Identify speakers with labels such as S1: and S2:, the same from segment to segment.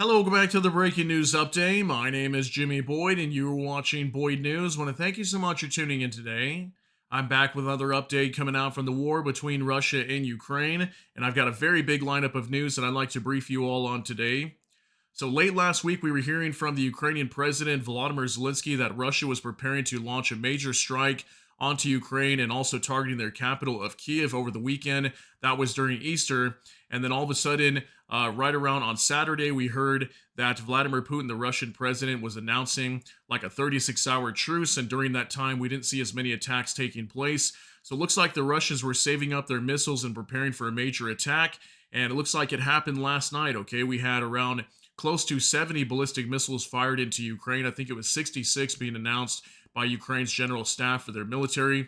S1: Hello, welcome back to the breaking news update. My name is Jimmy Boyd, and you are watching Boyd News. Want to thank you so much for tuning in today. I'm back with another update coming out from the war between Russia and Ukraine, and I've got a very big lineup of news that I'd like to brief you all on today. So late last week, we were hearing from the Ukrainian President Volodymyr Zelensky that Russia was preparing to launch a major strike onto Ukraine and also targeting their capital of Kiev over the weekend. That was during Easter. And then all of a sudden, right around on Saturday, we heard that Vladimir Putin, the Russian president, was announcing like a 36-hour truce. And during that time, we didn't see as many attacks taking place. So it looks like the Russians were saving up their missiles and preparing for a major attack. And it looks like it happened last night. Okay, we had around close to 70 ballistic missiles fired into Ukraine. I think it was 66 being announced by Ukraine's general staff for their military.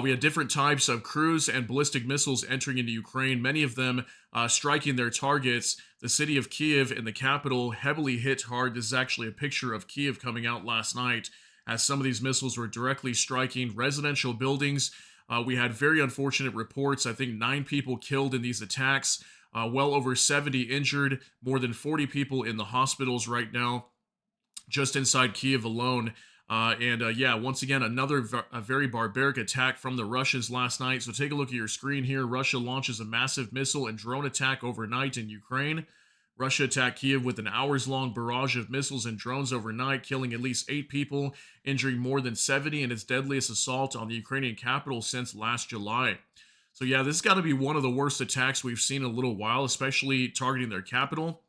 S1: We had different types of cruise and ballistic missiles entering into Ukraine, many of them striking their targets. The city of Kiev and the capital heavily hit hard. This is actually a picture of Kiev coming out last night as some of these missiles were directly striking residential buildings. We had very unfortunate reports. I think 9 people killed in these attacks, well over 70 injured, more than 40 people in the hospitals right now, just inside Kiev alone. Yeah, once again, a very barbaric attack from the Russians last night. So take a look at your screen here. Russia launches a massive missile and drone attack overnight in Ukraine. Russia attacked Kiev with an hours-long barrage of missiles and drones overnight, killing at least 8 people, injuring more than 70 in its deadliest assault on the Ukrainian capital since last July. So yeah, this has got to be one of the worst attacks we've seen in a little while, especially targeting their capital.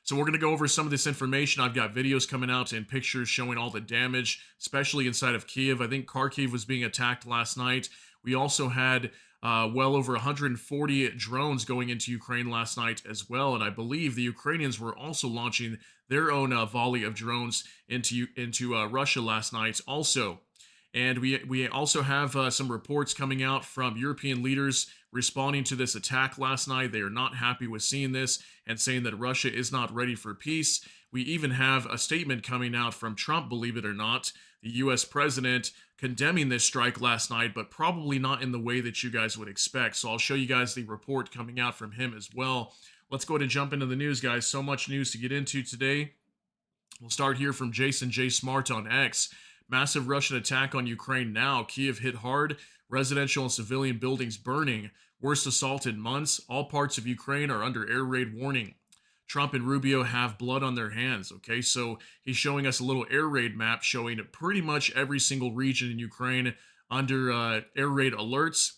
S1: So we're going to go over some of this information. I've got videos coming out and pictures showing all the damage, especially inside of Kiev. I think Kharkiv was being attacked last night. We also had well over 140 drones going into Ukraine last night as well. And I believe the Ukrainians were also launching their own volley of drones into Russia last night also. And we also have some reports coming out from European leaders responding to this attack last night. They are not happy with seeing this and saying that Russia is not ready for peace. We even have a statement coming out from Trump, believe it or not, the US president, condemning this strike last night, but probably not in the way that you guys would expect. So I'll show you guys the report coming out from him as well. Let's go ahead and jump into the news, guys. So much news to get into today. We'll start here from Jason J. Smart on X. Massive Russian attack on Ukraine now. Kiev hit hard. Residential and civilian buildings burning. Worst assault in months. All parts of Ukraine are under air raid warning. Trump and Rubio have blood on their hands. Okay, so he's showing us a little air raid map showing pretty much every single region in Ukraine under air raid alerts.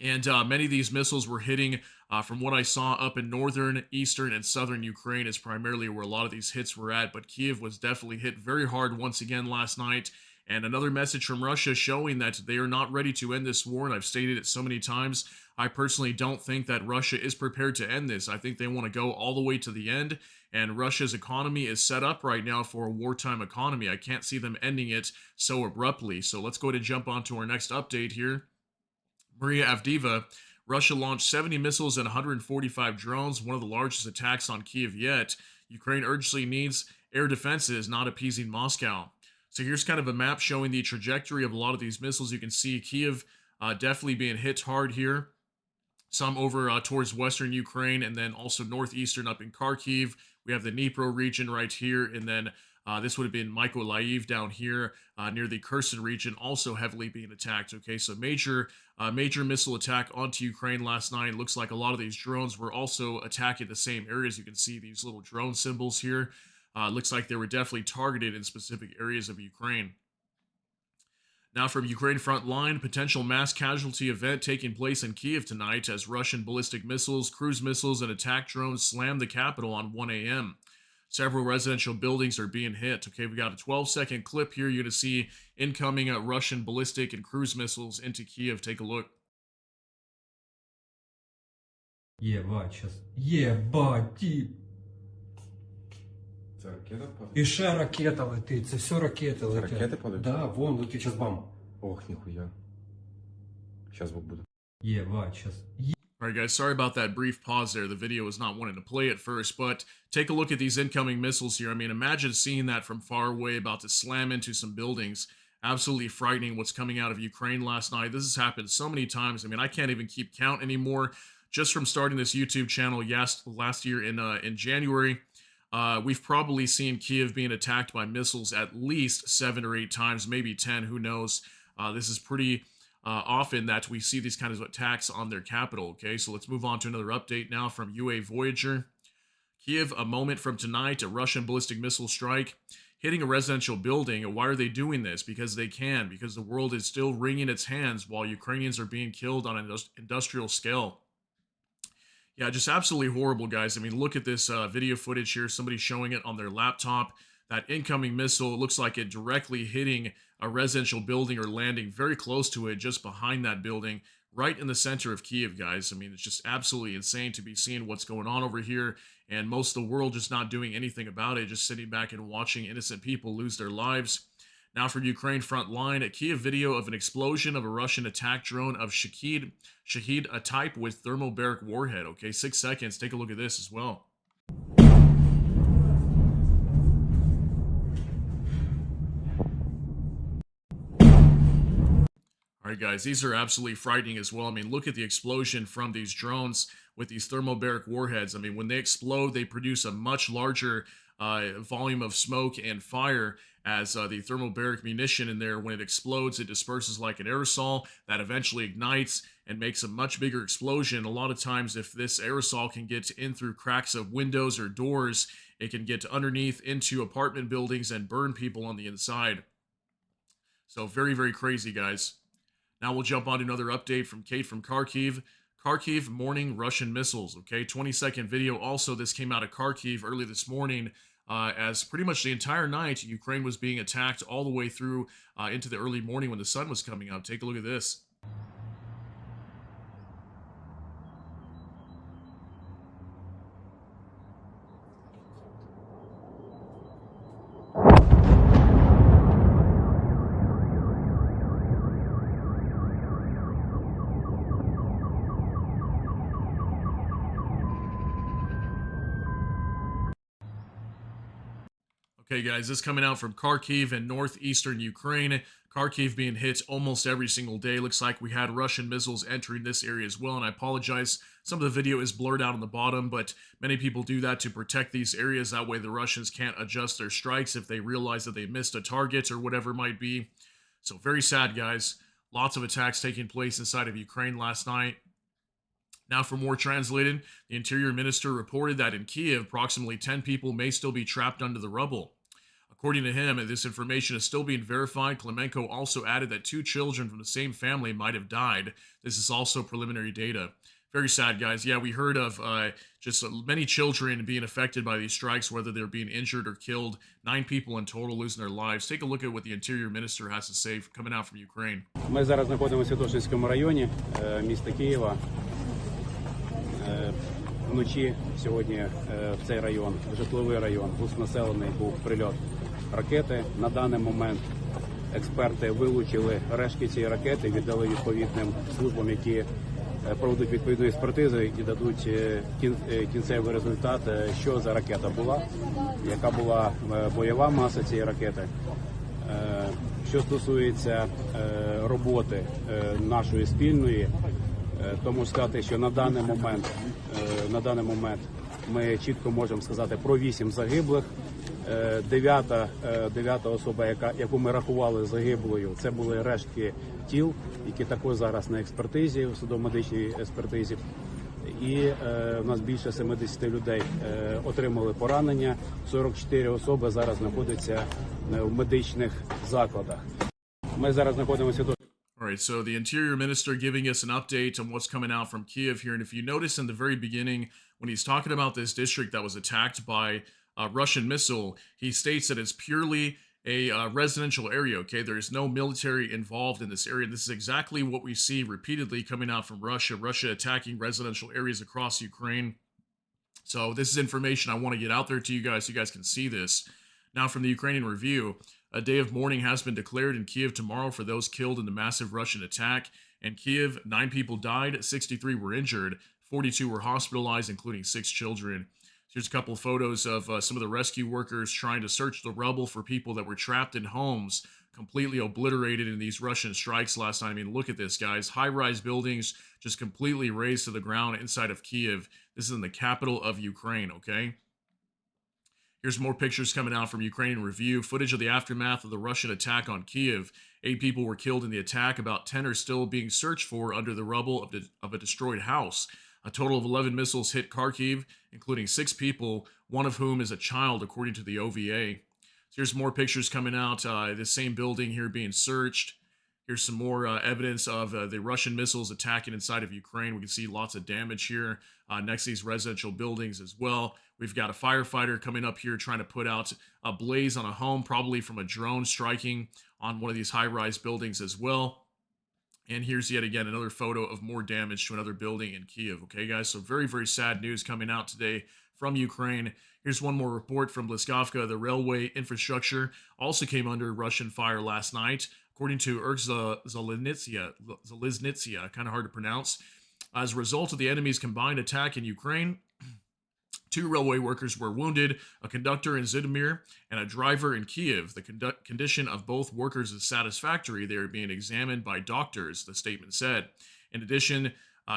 S1: And many of these missiles were hitting, from what I saw, up in northern, eastern, and southern Ukraine is primarily where a lot of these hits were at. But Kiev was definitely hit very hard once again last night. And another message from Russia showing that they are not ready to end this war. And I've stated it so many times. I personally don't think that Russia is prepared to end this. I think they want to go all the way to the end. And Russia's economy is set up right now for a wartime economy. I can't see them ending it so abruptly. So let's go ahead and jump on to our next update here. Maria Avdiva, Russia launched 70 missiles and 145 drones, one of the largest attacks on Kiev yet. Ukraine urgently needs air defenses, not appeasing Moscow. So here's kind of a map showing the trajectory of a lot of these missiles. You can see Kiev definitely being hit hard here. Some over towards western Ukraine, and then also northeastern up in Kharkiv. We have the Dnipro region right here, and then this would have been Mykolaiv down here near the Kherson region, also heavily being attacked. Okay, so major missile attack onto Ukraine last night. It looks like a lot of these drones were also attacking the same areas. You can see these little drone symbols here. Looks like they were definitely targeted in specific areas of Ukraine. Now from Ukraine front line, potential mass casualty event taking place in Kiev tonight as Russian ballistic missiles, cruise missiles, and attack drones slam the capital on 1 a.m. Several residential buildings are being hit. Okay, we got a 12-second clip here. You're going to see incoming Russian ballistic and cruise missiles into Kiev. Take a look.
S2: Ебать, сейчас. Єбать, ті.
S3: Це ракета впаде?
S2: І ще ракета летить, це все ракети летять.
S3: Ракети падають?
S2: Да, вон летить, зараз бам.
S3: Ох, ніхуя. Сейчас звук буде.
S2: Єбать, зараз.
S1: Alright guys, sorry about that brief pause there. The video was not wanting to play at first, but take a look at these incoming missiles here. I mean, imagine seeing that from far away about to slam into some buildings. Absolutely frightening what's coming out of Ukraine last night. This has happened so many times. I mean, I can't even keep count anymore. just from starting this YouTube channel last year in January, we've probably seen Kiev being attacked by missiles at least 7 or 8 times, maybe 10. Who knows? This is pretty often that we see these kinds of attacks on their capital. Okay, so let's move on to another update now from UA Voyager. Kiev, a moment from tonight, a Russian ballistic missile strike hitting a residential building. Why are they doing this? Because they can, because the world is still wringing its hands while Ukrainians are being killed on an industrial scale. Yeah, just absolutely horrible, guys. I mean, look at this video footage here. Somebody showing it on their laptop. That incoming missile, it looks like it directly hitting a residential building or landing very close to it, just behind that building, right in the center of Kiev, guys. I mean, it's just absolutely insane to be seeing what's going on over here, and most of the world just not doing anything about it, just sitting back and watching innocent people lose their lives. Now from Ukraine front line, a Kiev video of an explosion of a Russian attack drone of Shahid, a type with thermobaric warhead. Okay, 6 seconds. Take a look at this as well. All right, guys, these are absolutely frightening as well. I mean, look at the explosion from these drones with these thermobaric warheads. I mean, when they explode, they produce a much larger volume of smoke and fire as the thermobaric munition in there. When it explodes, it disperses like an aerosol that eventually ignites and makes a much bigger explosion. A lot of times, if this aerosol can get in through cracks of windows or doors, it can get underneath into apartment buildings and burn people on the inside. So very, very crazy, guys. Now we'll jump on to another update from Kate from Kharkiv. Kharkiv, mourning Russian missiles. Okay, 20-second video. Also, this came out of Kharkiv early this morning as pretty much the entire night, Ukraine was being attacked all the way through into the early morning when the sun was coming up. Take a look at this. Okay, guys, this coming out from Kharkiv and northeastern Ukraine. Kharkiv being hit almost every single day. Looks like we had Russian missiles entering this area as well, and I apologize. Some of the video is blurred out on the bottom, but many people do that to protect these areas. That way the Russians can't adjust their strikes if they realize that they missed a target or whatever it might be. So very sad, guys. Lots of attacks taking place inside of Ukraine last night. Now for more translated, the Interior Minister reported that in Kiev, approximately 10 people may still be trapped under the rubble. According to him, and this information is still being verified, Klemenko also added that 2 children from the same family might have died. This is also preliminary data. Very sad, guys. Yeah, we heard of just many children being affected by these strikes, whether they're being injured or killed. 9 people in total losing their lives. Take a look at what the Interior Minister has to say coming out from Ukraine.
S4: Ми зараз знаходимося в Святошинському районі міста Києва. Вночі сьогодні в цей район, житловий район, густонаселений, був прильот ракети. На даний момент експерти вилучили рештки цієї ракети, віддали відповідним службам, які проведуть відповідну експертизу і дадуть кінцевий результат, що за ракета була, яка була бойова маса цієї ракети. Що стосується роботи нашої спільної, то можу сказати, що на даний момент ми чітко можемо сказати про 8 загиблих. Дев'ята особа, яку ми рахували загиблою, це були рештки тіл, які також зараз на експертизі, в судово-медичній експертизі. І у нас більше 70 людей отримали поранення, 44 особи зараз знаходяться в медичних закладах. Ми зараз знаходимося тут.
S1: All right, so the Interior Minister giving us an update on what's coming out from Kiev here. And if you notice in the very beginning, when he's talking about this district that was attacked by a Russian missile, he states that it's purely a residential area, okay? There's no military involved in this area. This is exactly what we see repeatedly coming out from Russia. Russia attacking residential areas across Ukraine. So this is information I want to get out there to you guys so you guys can see this. Now from the Ukrainian Review, a day of mourning has been declared in Kiev tomorrow for those killed in the massive Russian attack. In Kiev, 9 people died, 63 were injured, 42 were hospitalized, including 6 children. Here's a couple of photos of some of the rescue workers trying to search the rubble for people that were trapped in homes completely obliterated in these Russian strikes last night. I mean, look at this, guys. High-rise buildings just completely razed to the ground inside of Kiev. This is in the capital of Ukraine, okay? Here's more pictures coming out from Ukrainian Review. Footage of the aftermath of the Russian attack on Kiev. 8 people were killed in the attack. About 10 are still being searched for under the rubble of a destroyed house. A total of 11 missiles hit Kharkiv, including 6 people, one of whom is a child, according to the OVA. So here's more pictures coming out. This same building here being searched. Here's some more evidence of the Russian missiles attacking inside of Ukraine. We can see lots of damage here next to these residential buildings as well. We've got a firefighter coming up here trying to put out a blaze on a home, probably from a drone striking on one of these high-rise buildings as well. And here's yet again another photo of more damage to another building in Kiev. Okay, guys, so very, very sad news coming out today from Ukraine. Here's one more report from Bliskovka. The railway infrastructure also came under Russian fire last night, according to Zaliznytsia, kind of hard to pronounce. As a result of the enemy's combined attack in Ukraine, 2 railway workers were wounded, a conductor in Zhytomyr and a driver in Kiev. The condition of both workers is satisfactory. They are being examined by doctors, the statement said. In addition,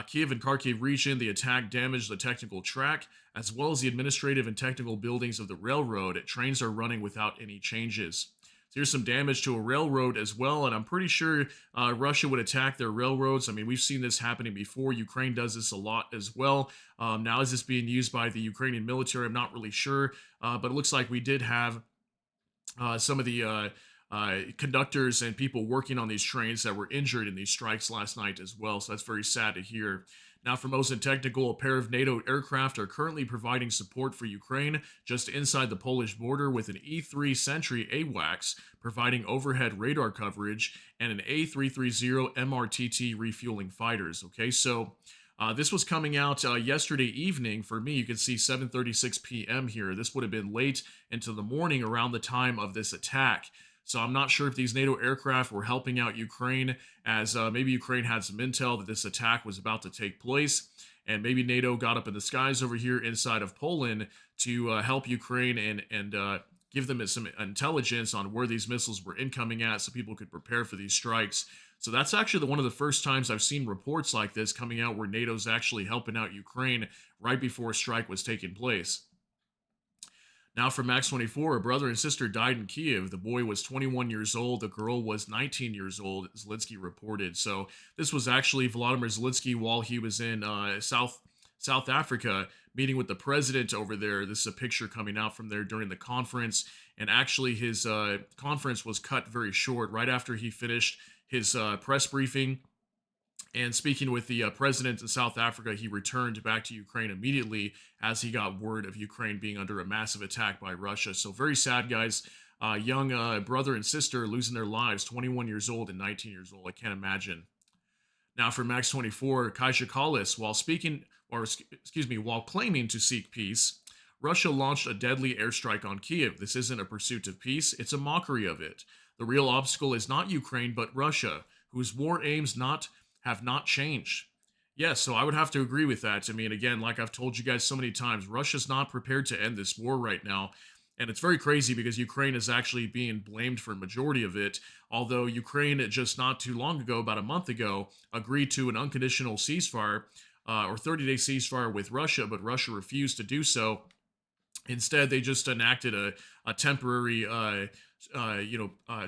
S1: Kiev and Kharkiv region, the attack damaged the technical track, as well as the administrative and technical buildings of the railroad. Trains are running without any changes. So here's some damage to a railroad as well, and I'm pretty sure Russia would attack their railroads. I mean, we've seen this happening before. Ukraine does this a lot as well. Now, is this being used by the Ukrainian military? I'm not really sure, but it looks like we did have some of the conductors and people working on these trains that were injured in these strikes last night as well. So that's very sad to hear. Now, for Mosin Technical, a pair of NATO aircraft are currently providing support for Ukraine just inside the Polish border, with an E-3 Sentry AWACS providing overhead radar coverage and an A330 MRTT refueling fighters. Okay, so this was coming out yesterday evening. For me, you can see 7:36 p.m. here. This would have been late into the morning around the time of this attack. So I'm not sure if these NATO aircraft were helping out Ukraine, as maybe Ukraine had some intel that this attack was about to take place, and maybe NATO got up in the skies over here inside of Poland to help Ukraine and give them some intelligence on where these missiles were incoming at, so people could prepare for these strikes. So that's actually one of the first times I've seen reports like this coming out where NATO's actually helping out Ukraine right before a strike was taking place. Now from Max 24, a brother and sister died in Kiev. The boy was 21 years old. The girl was 19 years old, Zelensky reported. So this was actually Volodymyr Zelensky while he was in South Africa meeting with the president over there. This is a picture coming out from there during the conference. And actually his conference was cut very short right after he finished his press briefing. And speaking with the president in South Africa, he returned back to Ukraine immediately as he got word of Ukraine being under a massive attack by Russia. So very sad, guys. Young brother and sister losing their lives, 21 years old and 19 years old. I can't imagine. Now for Max 24, Kaja Kallis, while claiming to seek peace, Russia launched a deadly airstrike on Kiev. This isn't a pursuit of peace, it's a mockery of it. The real obstacle is not Ukraine, but Russia, whose war aims have not changed. Yes, so I would have to agree with that. I mean, again, like I've told you guys so many times, Russia's not prepared to end this war right now. And it's very crazy because Ukraine is actually being blamed for a majority of it. Although Ukraine, just not too long ago, about a month ago, agreed to an unconditional ceasefire or 30-day ceasefire with Russia, but Russia refused to do so. Instead, they just enacted a temporary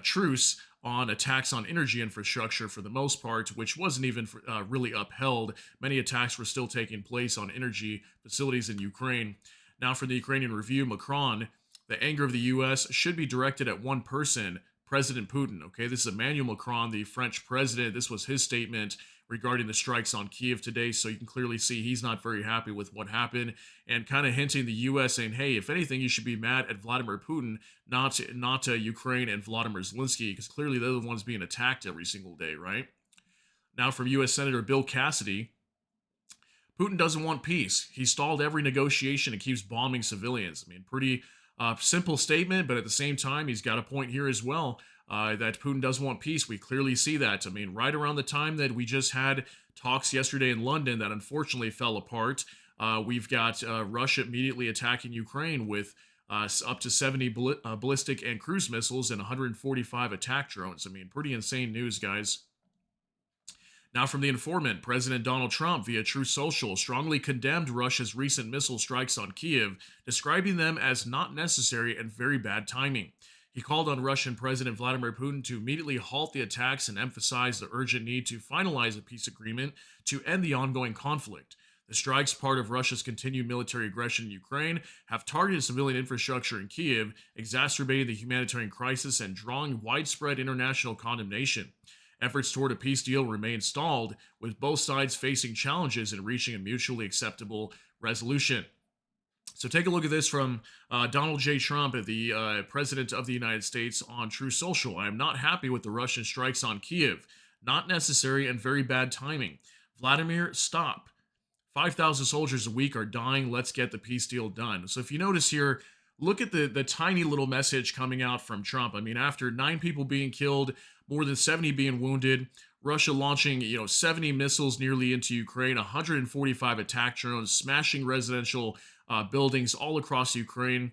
S1: truce on attacks on energy infrastructure for the most part, which wasn't even really upheld. Many attacks were still taking place on energy facilities in Ukraine. Now for the Ukrainian Review, Macron, the anger of the U.S. should be directed at one person, President Putin. Okay, this is Emmanuel Macron, the French president. This was his statement regarding the strikes on Kiev today. So you can clearly see he's not very happy with what happened, and kind of hinting the U.S. saying, hey, if anything, you should be mad at Vladimir Putin, not Ukraine and Volodymyr Zelensky, because clearly they're the ones being attacked every single day, right? Now from U.S. Senator Bill Cassidy, Putin doesn't want peace. He stalled every negotiation and keeps bombing civilians. I mean, pretty simple statement, but at the same time, he's got a point here as well. That Putin does want peace. We clearly see that. I mean, right around the time that we just had talks yesterday in London that unfortunately fell apart, we've got Russia immediately attacking Ukraine with up to 70 ballistic and cruise missiles and 145 attack drones. I mean, pretty insane news, guys. Now, from the informant, President Donald Trump, via Truth Social, strongly condemned Russia's recent missile strikes on Kiev, describing them as not necessary and very bad timing. He called on Russian President Vladimir Putin to immediately halt the attacks and emphasize the urgent need to finalize a peace agreement to end the ongoing conflict. The strikes, part of Russia's continued military aggression in Ukraine, have targeted civilian infrastructure in Kiev, exacerbating the humanitarian crisis and drawing widespread international condemnation. Efforts toward a peace deal remain stalled, with both sides facing challenges in reaching a mutually acceptable resolution. So take a look at this from Donald J. Trump, the President of the United States, on True Social. I am not happy with the Russian strikes on Kiev. Not necessary and very bad timing. Vladimir, stop. 5,000 soldiers a week are dying. Let's get the peace deal done. So if you notice here, look at the tiny little message coming out from Trump. I mean, after 9 people being killed, more than 70 being wounded, Russia launching, 70 missiles nearly into Ukraine, 145 attack drones, smashing residential buildings all across Ukraine.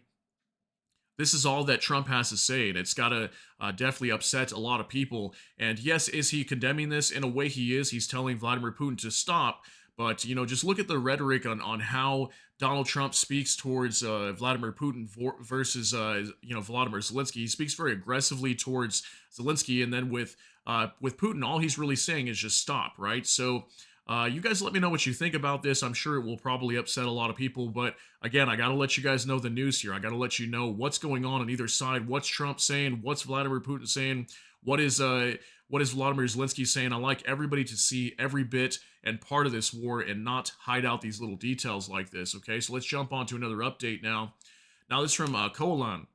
S1: This is all that Trump has to say, and it's got to definitely upset a lot of people. And yes, is he condemning this? In a way, he is. He's telling Vladimir Putin to stop. But, just look at the rhetoric on how Donald Trump speaks towards Vladimir Putin versus, Vladimir Zelensky. He speaks very aggressively towards Zelensky, and then with Putin, all he's really saying is just stop, right? So you guys let me know what you think about this. I'm sure it will probably upset a lot of people, but again, I got to let you guys know the news here. I got to let you know what's going on either side. What's Trump saying? What's Vladimir Putin saying? What is Vladimir Zelensky saying? I like everybody to see every bit and part of this war and not hide out these little details like this, okay? So let's jump on to another update now. Now this is from Kolan.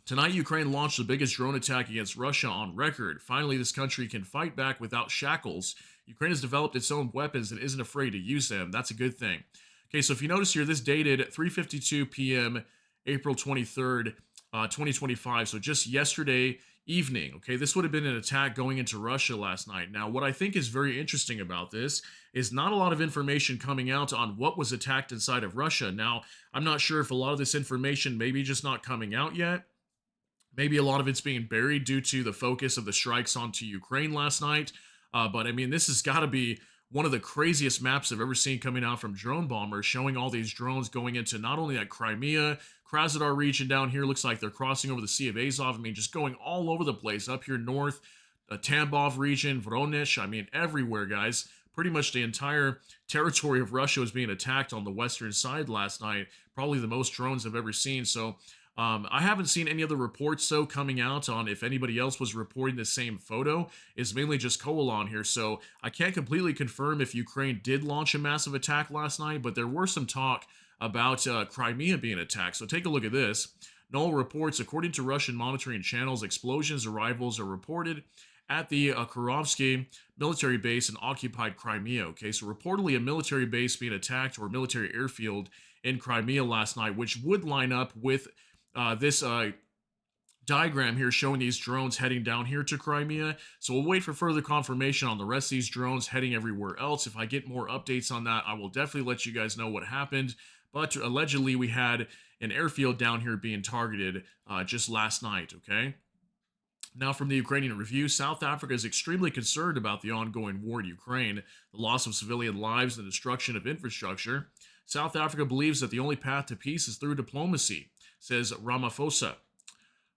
S1: Tonight, Ukraine launched the biggest drone attack against Russia on record. Finally, this country can fight back without shackles. Ukraine has developed its own weapons and isn't afraid to use them. That's a good thing. Okay, so if you notice here, this dated 3:52 p.m., April 23rd, 2025. So just yesterday evening, okay? This would have been an attack going into Russia last night. Now, what I think is very interesting about this is not a lot of information coming out on what was attacked inside of Russia. Now, I'm not sure if a lot of this information maybe just not coming out yet. Maybe a lot of it's being buried due to the focus of the strikes onto Ukraine last night. But I mean, this has got to be one of the craziest maps I've ever seen coming out from drone bombers, showing all these drones going into not only that Crimea, Krasnodar region down here, looks like they're crossing over the Sea of Azov. I mean, just going all over the place, up here north, Tambov region, Voronezh, I mean, everywhere, guys. Pretty much the entire territory of Russia was being attacked on the western side last night. Probably the most drones I've ever seen. So I haven't seen any other reports, though, coming out on if anybody else was reporting the same photo. It's mainly just Koalon here, so I can't completely confirm if Ukraine did launch a massive attack last night, but there were some talk about Crimea being attacked. So take a look at this. Null reports, according to Russian monitoring channels, explosions arrivals are reported at the Kurovsky military base in occupied Crimea. Okay, so reportedly a military base being attacked or military airfield in Crimea last night, which would line up with this diagram here showing these drones heading down here to Crimea. So we'll wait for further confirmation on the rest of these drones heading everywhere else. If I get more updates on that, I will definitely let you guys know what happened. But allegedly, we had an airfield down here being targeted just last night, okay? Now from the Ukrainian Review, South Africa is extremely concerned about the ongoing war in Ukraine, the loss of civilian lives, and the destruction of infrastructure. South Africa believes that the only path to peace is through diplomacy, says Ramaphosa.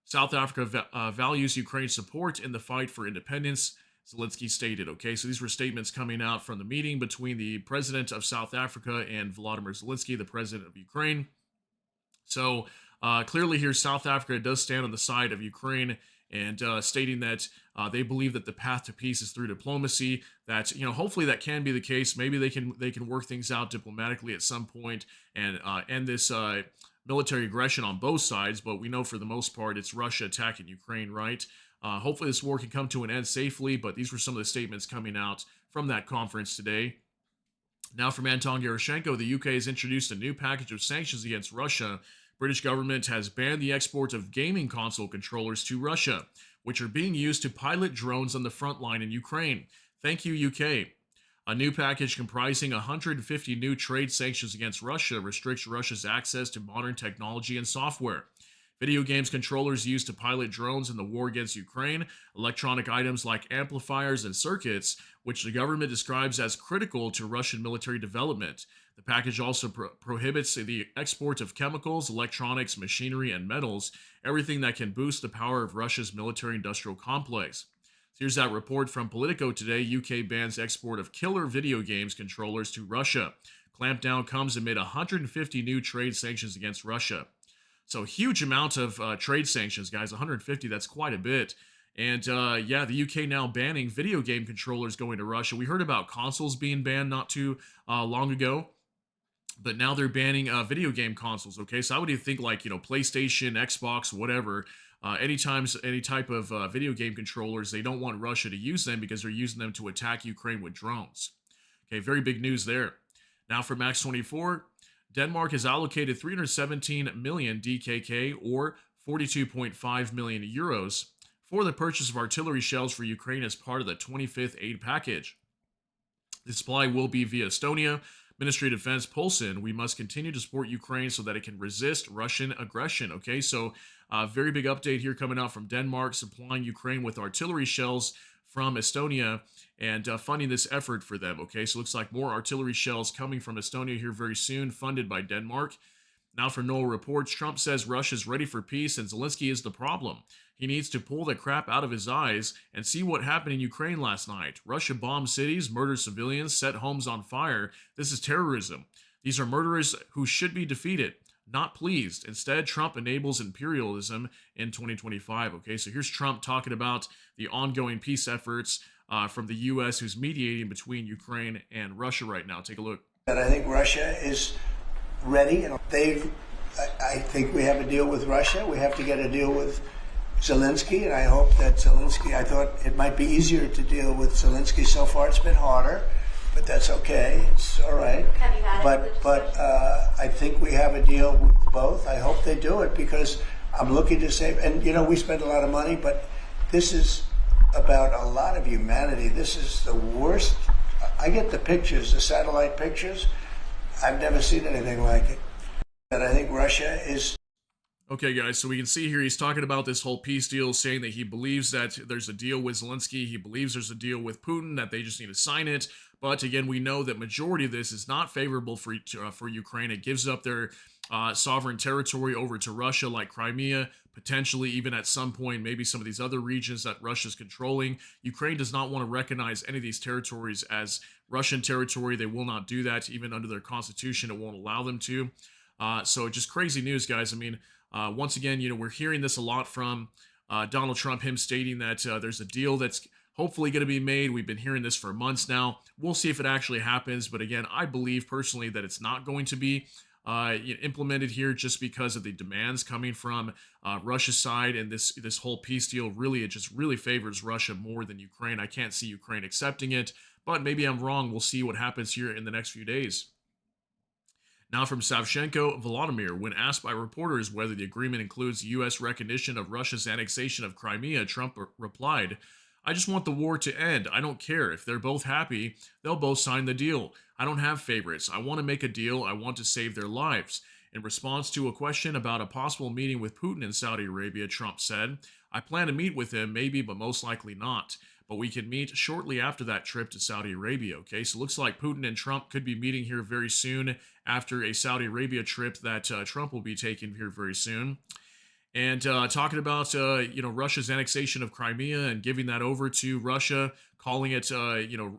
S1: South Africa values Ukraine's support in the fight for independence, Zelensky stated. Okay, so these were statements coming out from the meeting between the president of South Africa and Volodymyr Zelensky, the president of Ukraine. So clearly here, South Africa does stand on the side of Ukraine and stating that they believe that the path to peace is through diplomacy. That, hopefully that can be the case. Maybe they can work things out diplomatically at some point and end this military aggression on both sides. But we know for the most part it's Russia attacking Ukraine, right? Hopefully this war can come to an end safely. But these were some of the statements coming out from that conference today. Now from Anton Gerashenko, the UK has introduced a new package of sanctions against Russia. British government has banned the export of gaming console controllers to Russia, which are being used to pilot drones on the front line in Ukraine. Thank you, UK. A new package comprising 150 new trade sanctions against Russia restricts Russia's access to modern technology and software. Video games controllers used to pilot drones in the war against Ukraine, electronic items like amplifiers and circuits, which the government describes as critical to Russian military development. The package also prohibits the export of chemicals, electronics, machinery, and metals, everything that can boost the power of Russia's military industrial complex. Here's that report from Politico today. UK bans export of killer video games controllers to Russia. Clampdown comes amid 150 new trade sanctions against Russia. So huge amount of trade sanctions, guys. 150, that's quite a bit. And yeah, the UK now banning video game controllers going to Russia. We heard about consoles being banned not too long ago, but now they're banning video game consoles. Okay, so how would you think, like, PlayStation, Xbox, whatever, any type of video game controllers, they don't want Russia to use them because they're using them to attack Ukraine with drones. Okay, very big news there. Now for Max 24. Denmark has allocated 317 million DKK or 42.5 million euros for the purchase of artillery shells for Ukraine as part of the 25th aid package. The supply will be via Estonia. Ministry of Defense Poulsen, we must continue to support Ukraine so that it can resist Russian aggression. Okay, so very big update here coming out from Denmark, supplying Ukraine with artillery shells from Estonia and funding this effort for them. Okay, so looks like more artillery shells coming from Estonia here very soon, funded by Denmark. Now for Noel Reports, Trump says Russia's ready for peace and Zelensky is the problem. He needs to pull the crap out of his eyes and see what happened in Ukraine last night. Russia bombed cities, murdered civilians, set homes on fire. This is terrorism. These are murderers who should be defeated, not pleased. Instead, Trump enables imperialism in 2025. Okay, so here's Trump talking about the ongoing peace efforts from the U.S., who's mediating between Ukraine and Russia right now. Take a look.
S5: And I think Russia is ready. I think we have a deal with Russia. We have to get a deal with Zelensky, and I hope that Zelensky, I thought it might be easier to deal with Zelensky. So far it's been harder, but that's okay. It's all right.
S6: Have you had
S5: but I think we have a deal with both. I hope they do it because I'm looking to save, and we spend a lot of money, but this is about a lot of humanity. This is the worst. I get the pictures, the satellite pictures. I've never seen anything like it. And I think Russia is...
S1: Okay, guys, so we can see here he's talking about this whole peace deal, saying that he believes that there's a deal with Zelensky. He believes there's a deal with Putin, that they just need to sign it. But again, we know that majority of this is not favorable for Ukraine. It gives up their sovereign territory over to Russia, like Crimea, potentially even at some point, maybe some of these other regions that Russia's controlling. Ukraine does not want to recognize any of these territories as Russian territory. They will not do that. Even under their constitution, it won't allow them to. So just crazy news, guys. I mean, once again, we're hearing this a lot from Donald Trump, him stating that there's a deal that's hopefully going to be made. We've been hearing this for months now. We'll see if it actually happens. But again, I believe personally that it's not going to be implemented here just because of the demands coming from Russia's side. And this whole peace deal, really, it just really favors Russia more than Ukraine. I can't see Ukraine accepting it, but maybe I'm wrong. We'll see what happens here in the next few days. Now from Savchenko Volodymyr, when asked by reporters whether the agreement includes U.S. recognition of Russia's annexation of Crimea, Trump replied, "I just want the war to end. I don't care. If they're both happy, they'll both sign the deal. I don't have favorites. I want to make a deal. I want to save their lives." In response to a question about a possible meeting with Putin in Saudi Arabia, Trump said, "I plan to meet with him, maybe, but most likely not. But we can meet shortly after that trip to Saudi Arabia." Okay, so it looks like Putin and Trump could be meeting here very soon after a Saudi Arabia trip that Trump will be taking here very soon. And talking about, Russia's annexation of Crimea and giving that over to Russia, calling it,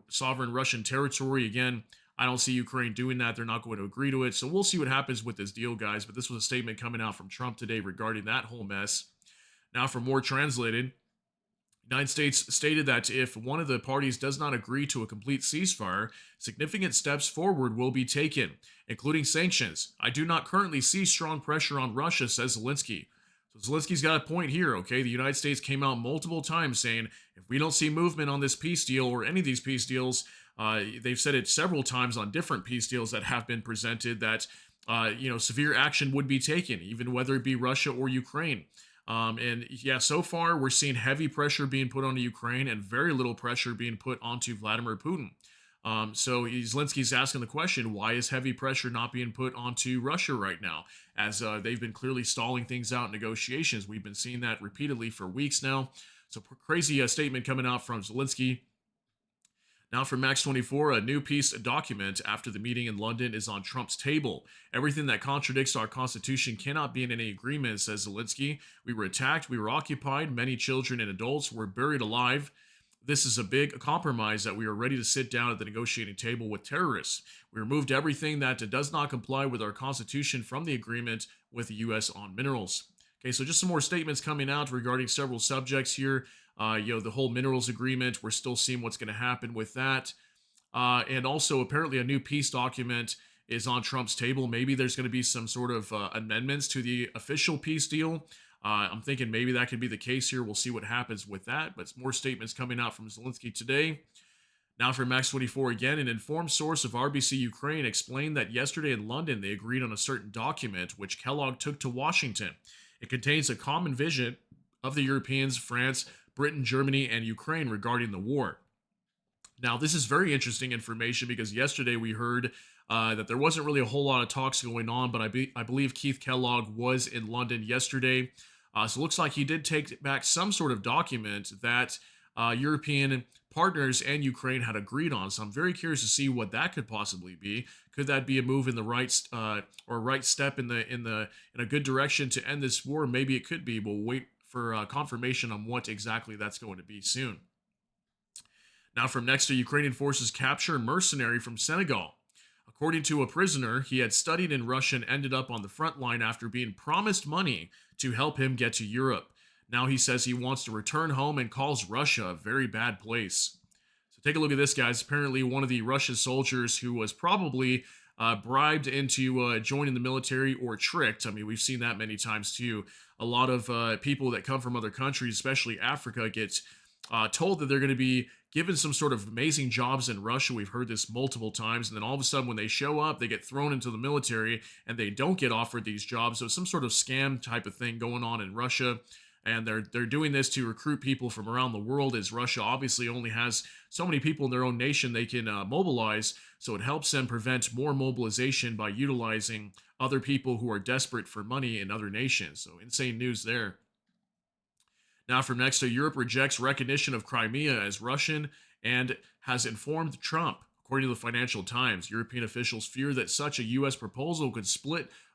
S1: sovereign Russian territory. Again, I don't see Ukraine doing that. They're not going to agree to it. So we'll see what happens with this deal, guys. But this was a statement coming out from Trump today regarding that whole mess. Now for more translated. The United States stated that if one of the parties does not agree to a complete ceasefire, significant steps forward will be taken, including sanctions. "I do not currently see strong pressure on Russia," says Zelensky. So Zelensky's got a point here, okay? The United States came out multiple times saying, if we don't see movement on this peace deal or any of these peace deals, they've said it several times on different peace deals that have been presented that, severe action would be taken, even whether it be Russia or Ukraine. And yeah, so far we're seeing heavy pressure being put onto Ukraine and very little pressure being put onto Vladimir Putin. So Zelensky's asking the question, why is heavy pressure not being put onto Russia right now? As they've been clearly stalling things out in negotiations. We've been seeing that repeatedly for weeks now. So crazy statement coming out from Zelensky. Now from Max 24, a new peace document after the meeting in London is on Trump's table. Everything that contradicts our constitution cannot be in any agreement, says Zelensky. We were attacked, we were occupied, many children and adults were buried alive. This is a big compromise that we are ready to sit down at the negotiating table with terrorists. We removed everything that does not comply with our constitution from the agreement with the U.S. on minerals. Okay, so just some more statements coming out regarding several subjects here. The whole minerals agreement, we're still seeing what's going to happen with that. And also, apparently, a new peace document is on Trump's table. Maybe there's going to be some sort of amendments to the official peace deal. I'm thinking maybe that could be the case here. We'll see what happens with that. But more statements coming out from Zelensky today. Now for Max 24 again, an informed source of RBC Ukraine explained that yesterday in London they agreed on a certain document which Kellogg took to Washington. It contains a common vision of the Europeans, France, Britain, Germany, and Ukraine regarding the war. Now, this is very interesting information because yesterday we heard that there wasn't really a whole lot of talks going on, but I believe Keith Kellogg was in London yesterday. So it looks like he did take back some sort of document that European partners and Ukraine had agreed on. So I'm very curious to see what that could possibly be. Could that be a move in the right step in a good direction to end this war? Maybe it could be. We'll wait for confirmation on what exactly that's going to be soon. Now from next to Ukrainian forces capture Mercenary from Senegal. According to a prisoner, he had studied in Russia and ended up on the front line after being promised money to help him get to Europe. Now he says he wants to return home and calls Russia a very bad place. So take a look at this, guys. Apparently one of the Russian soldiers who was probably bribed into joining the military or tricked. I mean, we've seen that many times too. A lot of people that come from other countries, especially Africa, get told that they're going to be given some sort of amazing jobs in Russia. We've heard this multiple times. And then all of a sudden when they show up, they get thrown into the military and they don't get offered these jobs. So it's some sort of scam type of thing going on in Russia. And they're doing this to recruit people from around the world, as Russia obviously only has so many people in their own nation they can mobilize. So it helps them prevent more mobilization by utilizing other people who are desperate for money in other nations. So insane news there. Now from next to Europe rejects recognition of Crimea as Russian and has informed Trump. According to the Financial Times, European officials fear that such a U.S. proposal could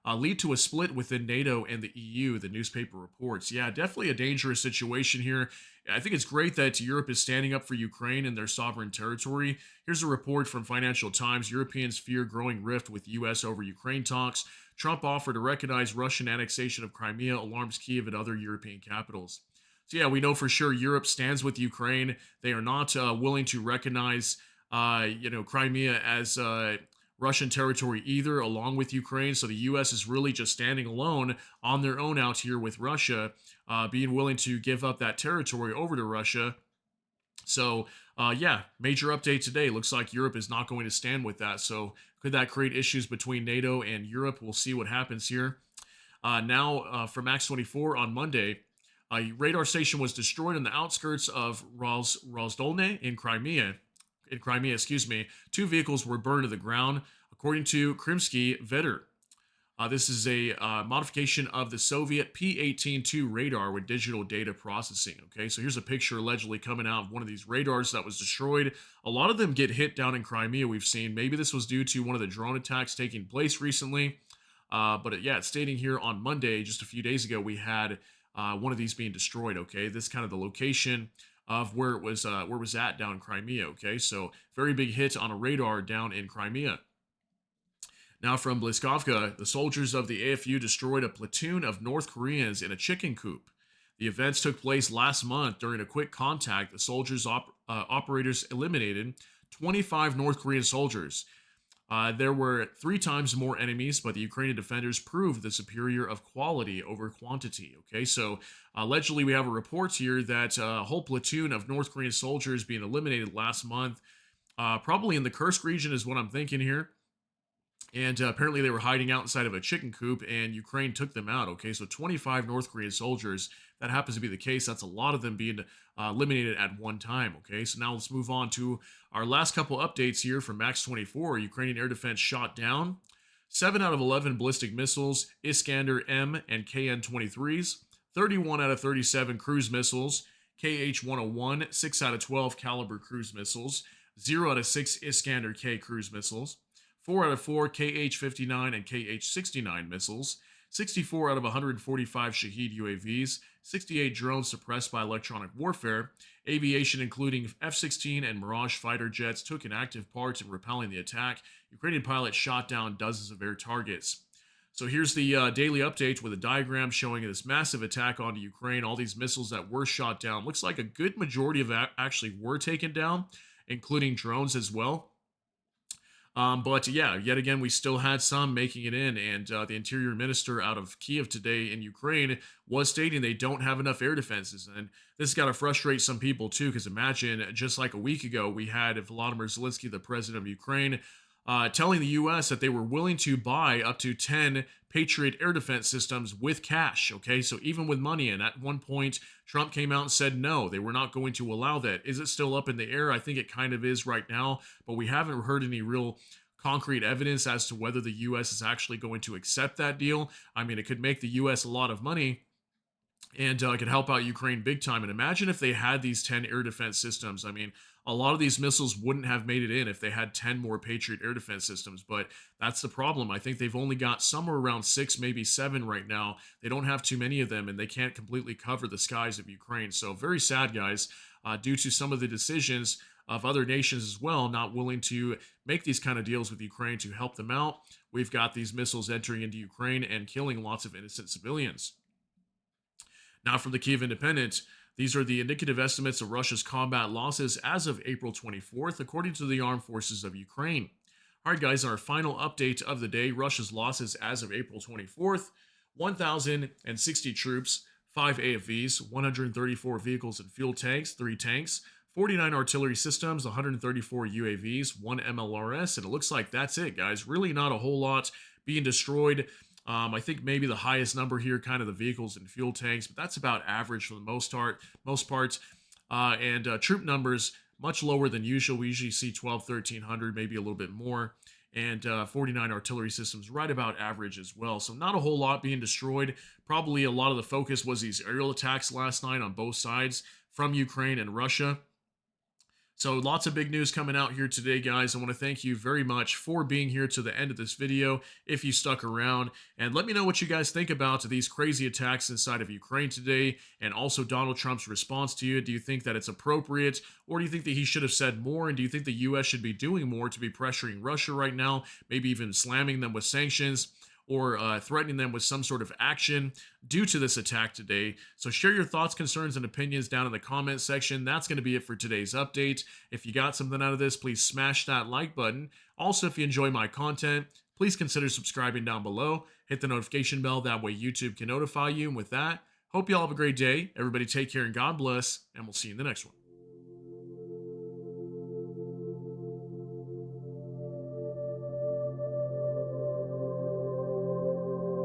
S1: lead to a split within NATO and the EU, the newspaper reports. Yeah, definitely a dangerous situation here. I think it's great that Europe is standing up for Ukraine and their sovereign territory. Here's a report from Financial Times. Europeans fear growing rift with U.S. over Ukraine talks. Trump offer to recognize Russian annexation of Crimea alarms Kyiv and other European capitals. So yeah, we know for sure Europe stands with Ukraine. They are not willing to recognize Crimea as Russian territory either, along with Ukraine. So the U.S. is really just standing alone on their own out here with Russia, being willing to give up that territory over to Russia. So major update today. Looks like Europe is not going to stand with that. So could that create issues between NATO and Europe? We'll see what happens here. Now from Max 24 on Monday, a radar station was destroyed on the outskirts of Rozdolne in Crimea. Two vehicles were burned to the ground, according to Krimsky Vetter. This is a modification of the Soviet P-18-2 radar with digital data processing. Okay, so here's a picture allegedly coming out of one of these radars that was destroyed. A lot of them get hit down in Crimea, we've seen. Maybe this was due to one of the drone attacks taking place recently. It's stating here on Monday, just a few days ago, we had one of these being destroyed. Okay, this is kind of the location of where it was at down in Crimea. Okay, so very big hit on a radar down in Crimea. Now from Bliskovka, the soldiers of the AFU destroyed a platoon of North Koreans in a chicken coop. The events took place last month. During a quick contact, the soldiers operators eliminated 25 North Korean soldiers. There were 3 times more enemies, but the Ukrainian defenders proved the superior of quality over quantity. Okay, so allegedly we have a report here that a whole platoon of North Korean soldiers being eliminated last month, probably in the Kursk region is what I'm thinking here. And apparently they were hiding out inside of a chicken coop, and Ukraine took them out. Okay, so 25 North Korean soldiers. That happens to be the case. That's a lot of them being eliminated at one time. Okay, so now let's move on to our last couple updates here from Max 24. Ukrainian air defense shot down 7 out of 11 ballistic missiles, Iskander M and KN 23s, 31 out of 37 cruise missiles, KH 101, 6 out of 12 caliber cruise missiles, 0 out of 6 Iskander K cruise missiles, 4 out of 4 KH-59 and KH-69 missiles, 64 out of 145 Shahed UAVs, 68 drones suppressed by electronic warfare. Aviation, including F-16 and Mirage fighter jets, took an active part in repelling the attack. Ukrainian pilots shot down dozens of air targets. So here's the daily update with a diagram showing this massive attack onto Ukraine, all these missiles that were shot down. Looks like a good majority of actually were taken down, including drones as well. But yeah, yet again, we still had some making it in, and the interior minister out of Kiev today in Ukraine was stating they don't have enough air defenses, and this has got to frustrate some people too, because imagine just like a week ago, we had Volodymyr Zelensky, the president of Ukraine, telling the U.S. that they were willing to buy up to 10 Patriot air defense systems with cash, okay? So even with money, and at one point, Trump came out and said no, they were not going to allow that. Is it still up in the air? I think it kind of is right now, but we haven't heard any real concrete evidence as to whether the U.S. is actually going to accept that deal. I mean, it could make the U.S. a lot of money, and it could help out Ukraine big time. And imagine if they had these 10 air defense systems. I mean, a lot of these missiles wouldn't have made it in if they had 10 more Patriot air defense systems, but that's the problem. I think they've only got somewhere around 6, maybe 7 right now. They don't have too many of them, and they can't completely cover the skies of Ukraine. So very sad, guys, due to some of the decisions of other nations as well, not willing to make these kind of deals with Ukraine to help them out. We've got these missiles entering into Ukraine and killing lots of innocent civilians. Now from the Kiev Independent, these are the indicative estimates of Russia's combat losses as of April 24th, according to the Armed Forces of Ukraine. All right, guys, our final update of the day, Russia's losses as of April 24th, 1,060 troops, 5 AFVs, 134 vehicles and fuel tanks, 3 tanks, 49 artillery systems, 134 UAVs, 1 MLRS, and it looks like that's it, guys. Really not a whole lot being destroyed. I think maybe the highest number here, kind of the vehicles and fuel tanks, but that's about average for the most part. And troop numbers much lower than usual. We usually see 12, 1,300, maybe a little bit more. And 49 artillery systems, right about average as well. So not a whole lot being destroyed. Probably a lot of the focus was these aerial attacks last night on both sides from Ukraine and Russia. So lots of big news coming out here today, guys. I want to thank you very much for being here to the end of this video, if you stuck around. And let me know what you guys think about these crazy attacks inside of Ukraine today, and also Donald Trump's response to you. Do you think that it's appropriate, or do you think that he should have said more? And do you think the U.S. should be doing more to be pressuring Russia right now, maybe even slamming them with sanctions, or threatening them with some sort of action due to this attack today? So share your thoughts, concerns, and opinions down in the comment section. That's going to be it for today's update. If you got something out of this, please smash that like button. Also, if you enjoy my content, please consider subscribing down below. Hit the notification bell. That way YouTube can notify you. And with that, hope you all have a great day. Everybody take care and God bless, and we'll see you in the next one.